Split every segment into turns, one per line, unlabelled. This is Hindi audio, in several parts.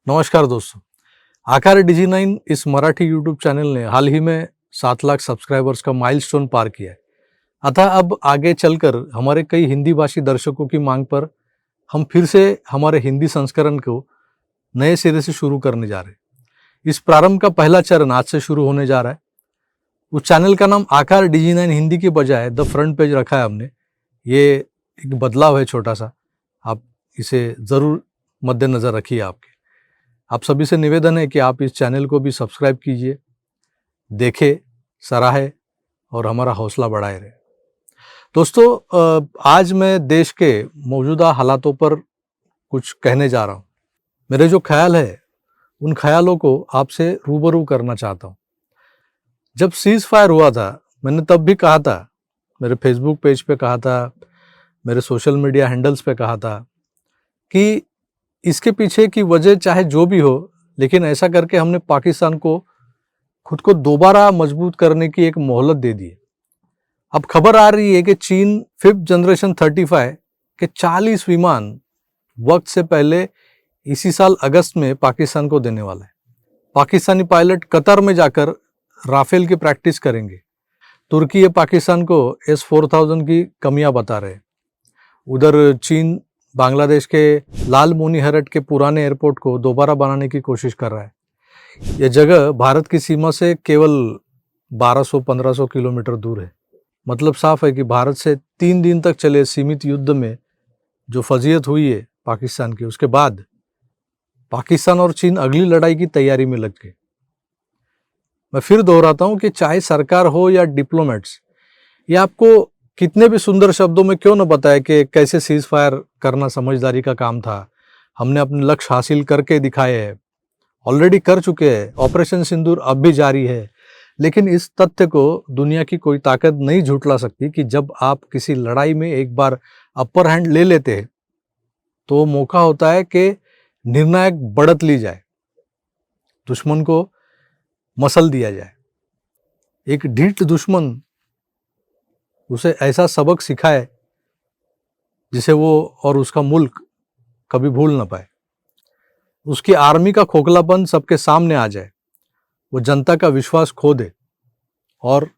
नमस्कार दोस्तों। आकार डिजी 9 इस मराठी यूट्यूब चैनल ने हाल ही में 7 लाख सब्सक्राइबर्स का माइलस्टोन पार किया है। अतः अब आगे चलकर हमारे कई हिंदी भाषी दर्शकों की मांग पर हम फिर से हमारे हिंदी संस्करण को नए सिरे से शुरू करने जा रहे हैं। इस प्रारंभ का पहला चरण आज से शुरू होने जा रहा है। उस चैनल का नाम आकार डिजी 9 हिंदी के बजाय द फ्रंट पेज रखा है हमने। ये एक बदलाव है छोटा सा, आप इसे ज़रूर मद्देनज़र रखिए। आप सभी से निवेदन है कि आप इस चैनल को भी सब्सक्राइब कीजिए, देखें, सराहे और हमारा हौसला बढ़ाए रहे। दोस्तों, आज मैं देश के मौजूदा हालातों पर कुछ कहने जा रहा हूँ। मेरे जो ख्याल है उन ख्यालों को आपसे रूबरू करना चाहता हूँ। जब सीज़ फायर हुआ था, मैंने तब भी कहा था, मेरे फेसबुक पेज पे कहा था, मेरे सोशल मीडिया हैंडल्स पे कहा था कि इसके पीछे की वजह चाहे जो भी हो, लेकिन ऐसा करके हमने पाकिस्तान को खुद को दोबारा मजबूत करने की एक मोहलत दे दी है। अब खबर आ रही है कि चीन 5th जनरेशन 35 के 40 विमान वक्त से पहले इसी साल अगस्त में पाकिस्तान को देने वाला है। पाकिस्तानी पायलट कतर में जाकर राफेल की प्रैक्टिस करेंगे। तुर्की ये पाकिस्तान को S-4000 की कमियां बता रहे हैं। उधर चीन बांग्लादेश के लाल मोनी हरट के पुराने एयरपोर्ट को दोबारा बनाने की कोशिश कर रहा है। यह जगह भारत की सीमा से केवल 1200-1500 किलोमीटर दूर है। मतलब साफ है कि भारत से 3 दिन तक चले सीमित युद्ध में जो फजीयत हुई है पाकिस्तान की, उसके बाद पाकिस्तान और चीन अगली लड़ाई की तैयारी में लग गए। मैं फिर दोहराता हूँ कि चाहे सरकार हो या डिप्लोमेट्स, ये आपको कितने भी सुंदर शब्दों में क्यों न बताए कि कैसे सीज फायर करना समझदारी का काम था, हमने अपने लक्ष्य हासिल करके दिखाए हैं, ऑलरेडी कर चुके हैं, ऑपरेशन सिंदूर अब भी जारी है। लेकिन इस तथ्य को दुनिया की कोई ताकत नहीं झुठला सकती कि जब आप किसी लड़ाई में एक बार अपर हैंड ले लेते हैं तो मौका होता है कि निर्णायक बढ़त ली जाए, दुश्मन को मसल दिया जाए। एक ढीठ दुश्मन उसे ऐसा सबक सिखाए जिसे वो और उसका मुल्क कभी भूल ना पाए। उसकी आर्मी का खोखलापन सबके सामने आ जाए, वो जनता का विश्वास खो दे। और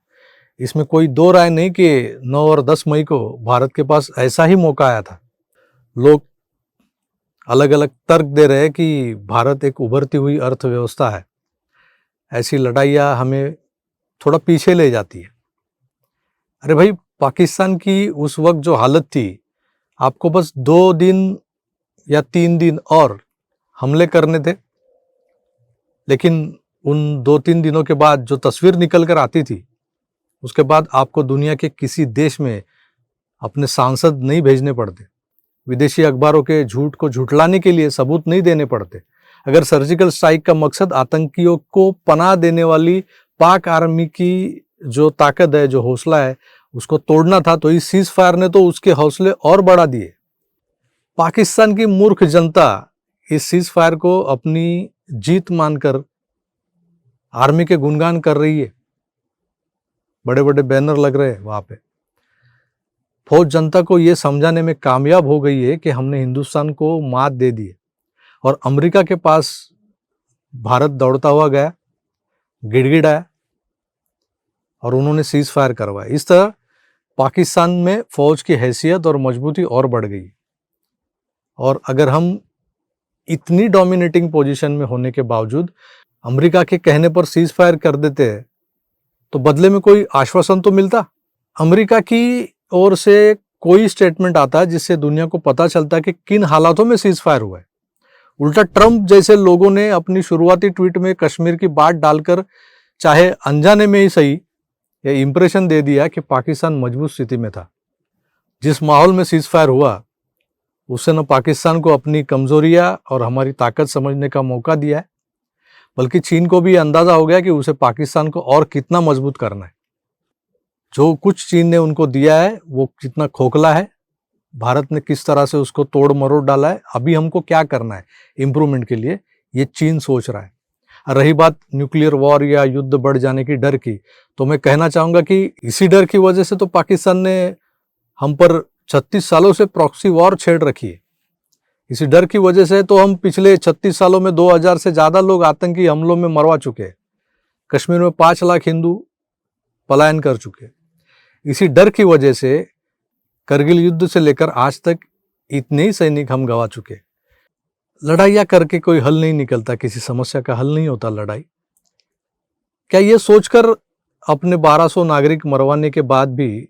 इसमें कोई दो राय नहीं कि 9 और 10 मई को भारत के पास ऐसा ही मौका आया था। लोग अलग अलग तर्क दे रहे हैं कि भारत एक उभरती हुई अर्थव्यवस्था है, ऐसी लड़ाइयाँ हमें थोड़ा पीछे ले जाती है। अरे भाई, पाकिस्तान की उस वक्त जो हालत थी, आपको बस 2 दिन या 3 दिन और हमले करने थे, लेकिन उन 2-3 दिनों के बाद जो तस्वीर निकल कर आती थी, उसके बाद आपको दुनिया के किसी देश में अपने सांसद नहीं भेजने पड़ते, विदेशी अखबारों के झूठ को झुठलाने के लिए सबूत नहीं देने पड़ते। अगर सर्जिकल स्ट्राइक का मकसद आतंकियों को पनाह देने वाली पाक आर्मी की जो ताकत है, जो हौसला है, उसको तोड़ना था, तो इस सीज फायर ने तो उसके हौसले और बढ़ा दिए। पाकिस्तान की मूर्ख जनता इस सीज फायर को अपनी जीत मानकर आर्मी के गुणगान कर रही है। बड़े बड़े बैनर लग रहे हैं वहां पे। फौज जनता को यह समझाने में कामयाब हो गई है कि हमने हिंदुस्तान को मात दे दी है। और अमेरिका के पास भारत दौड़ता हुआ गया, गिड़गिड़ाया और उन्होंने सीज फायर करवाया। इस तरह पाकिस्तान में फौज की हैसियत और मजबूती और बढ़ गई। और अगर हम इतनी डोमिनेटिंग पोजीशन में होने के बावजूद अमेरिका के कहने पर सीज फायर कर देते हैं, तो बदले में कोई आश्वासन तो मिलता। अमेरिका की ओर से कोई स्टेटमेंट आता है जिससे दुनिया को पता चलता है कि किन हालातों में सीज फायर हुआ है। उल्टा ट्रंप जैसे लोगों ने अपनी शुरुआती ट्वीट में कश्मीर की बात डालकर, चाहे अनजाने में ही सही, यह इंप्रेशन दे दिया कि पाकिस्तान मजबूत स्थिति में था। जिस माहौल में सीज फायर हुआ, उससे न पाकिस्तान को अपनी कमजोरियां और हमारी ताकत समझने का मौका दिया है, बल्कि चीन को भी अंदाजा हो गया कि उसे पाकिस्तान को और कितना मजबूत करना है। जो कुछ चीन ने उनको दिया है वो कितना खोखला है, भारत ने किस तरह से उसको तोड़ मरोड़ डाला है, अभी हमको क्या करना है इम्प्रूवमेंट के लिए, ये चीन सोच रहा है। रही बात न्यूक्लियर वॉर या युद्ध बढ़ जाने की डर की, तो मैं कहना चाहूँगा कि इसी डर की वजह से तो पाकिस्तान ने हम पर 36 सालों से प्रॉक्सी वॉर छेड़ रखी है। इसी डर की वजह से तो हम पिछले 36 सालों में 2000 से ज़्यादा लोग आतंकी हमलों में मरवा चुके हैं। कश्मीर में 5 लाख हिंदू पलायन कर चुके हैं। इसी डर की वजह से करगिल युद्ध से लेकर आज तक इतने ही सैनिक हम गंवा चुके। लड़ाइयाँ करके कोई हल नहीं निकलता, किसी समस्या का हल नहीं होता लड़ाई। क्या ये सोचकर अपने 1200 नागरिक मरवाने के बाद भी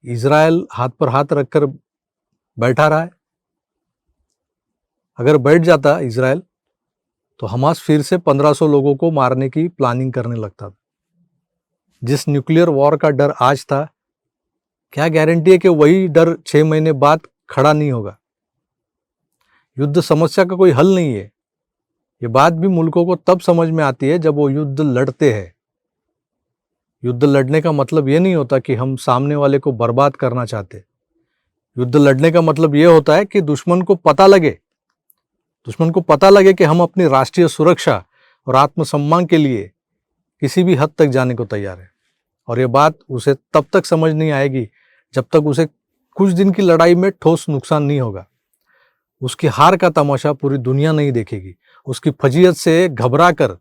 इजराइल हाथ पर हाथ रखकर बैठा रहा है? अगर बैठ जाता इजराइल तो हमास फिर से 1500 लोगों को मारने की प्लानिंग करने लगता था। जिस न्यूक्लियर वॉर का डर आज था, क्या गारंटी है कि वही डर 6 महीने बाद खड़ा नहीं होगा? युद्ध समस्या का कोई हल नहीं है। ये बात भी मुल्कों को तब समझ में आती है जब वो युद्ध लड़ते हैं। युद्ध लड़ने का मतलब ये नहीं होता कि हम सामने वाले को बर्बाद करना चाहते। युद्ध लड़ने का मतलब ये होता है कि दुश्मन को पता लगे कि हम अपनी राष्ट्रीय सुरक्षा और आत्मसम्मान के लिए किसी भी हद तक जाने को तैयार है। और ये बात उसे तब तक समझ नहीं आएगी जब तक उसे कुछ दिन की लड़ाई में ठोस नुकसान नहीं होगा। उसकी हार का तमाशा पूरी दुनिया नहीं देखेगी। उसकी फजीयत से घबरा कर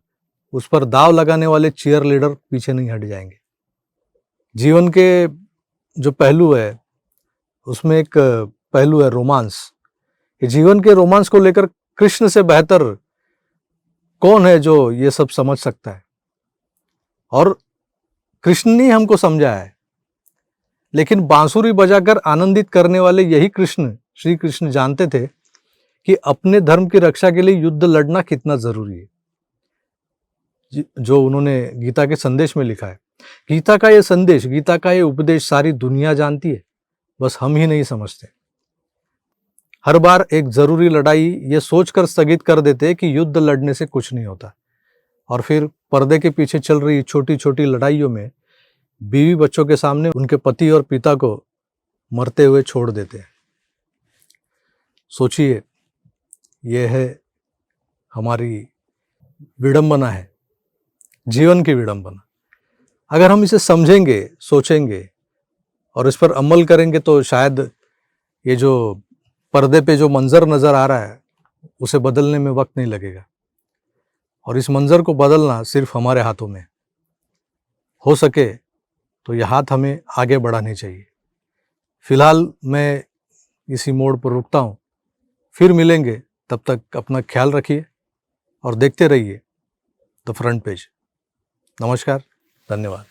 उस पर दाव लगाने वाले चीयर लीडर पीछे नहीं हट जाएंगे। जीवन के जो पहलू है उसमें एक पहलू है रोमांस। जीवन के रोमांस को लेकर कृष्ण से बेहतर कौन है जो ये सब समझ सकता है? और कृष्ण ने हमको समझा है, लेकिन बांसुरी बजाकर आनंदित करने वाले यही कृष्ण, श्री कृष्ण जानते थे कि अपने धर्म की रक्षा के लिए युद्ध लड़ना कितना जरूरी है। जो उन्होंने गीता के संदेश में लिखा है। गीता का ये संदेश, गीता का ये उपदेश सारी दुनिया जानती है, बस हम ही नहीं समझते। हर बार एक जरूरी लड़ाई ये सोचकर स्थगित कर देते कि युद्ध लड़ने से कुछ नहीं होता, और फिर पर्दे के पीछे चल रही छोटी छोटी लड़ाइयों में बीवी बच्चों के सामने उनके पति और पिता को मरते हुए छोड़ देते हैं। सोचिए, यह है हमारी विडंबना है, जीवन की विडंबना। अगर हम इसे समझेंगे, सोचेंगे और इस पर अमल करेंगे तो शायद ये जो पर्दे पे जो मंजर नजर आ रहा है उसे बदलने में वक्त नहीं लगेगा। और इस मंजर को बदलना सिर्फ हमारे हाथों में हो सके तो यह हाथ हमें आगे बढ़ाने चाहिए। फिलहाल मैं इसी मोड़ पर रुकता हूँ, फिर मिलेंगे। तब तक अपना ख्याल रखिए और देखते रहिए द फ्रंट पेज। नमस्कार, धन्यवाद।